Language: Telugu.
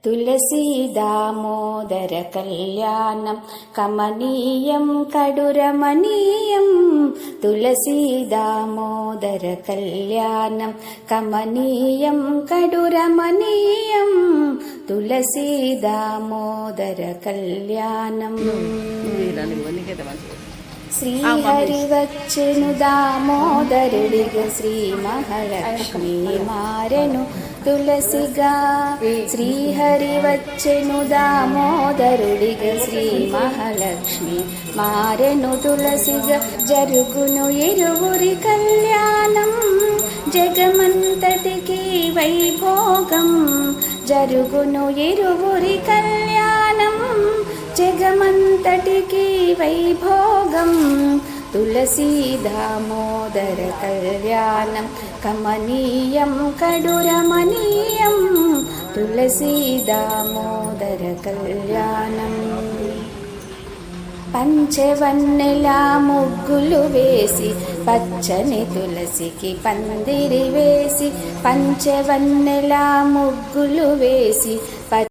తులసీ దామోదర కళ్యాణం కమనీయం కడురమణీయం. తులసీ దామోదర కళ్యాణం కమనీయం కడురమణీయం. తులసీ దామోదర కళ్యాణం. శ్రీహరి వచ్చెను దామోదరుడిగా, శ్రీ మహాలక్ష్మి మారెను తులసిగా. శ్రీహరి వచ్చెను దామోదరుడిగా, శ్రీ మహాలక్ష్మి మారెను తులసిగా. జరుగును ఇరువురి కళ్యాణం, జగమంతటికి వైభోగం. జరుగును ఇరువురి కళ్యాణం, జగమంతటికి వైభోగం. తులసీ దామోదర కళ్యాణం కమనీయం కడురమణీయం. తులసీ దామోదర కళ్యాణం. పంచవన్నెల ముగ్గులు వేసి పచ్చని తులసికి పందిరి వేసి. పంచవన్నెల ముగ్గులు వేసి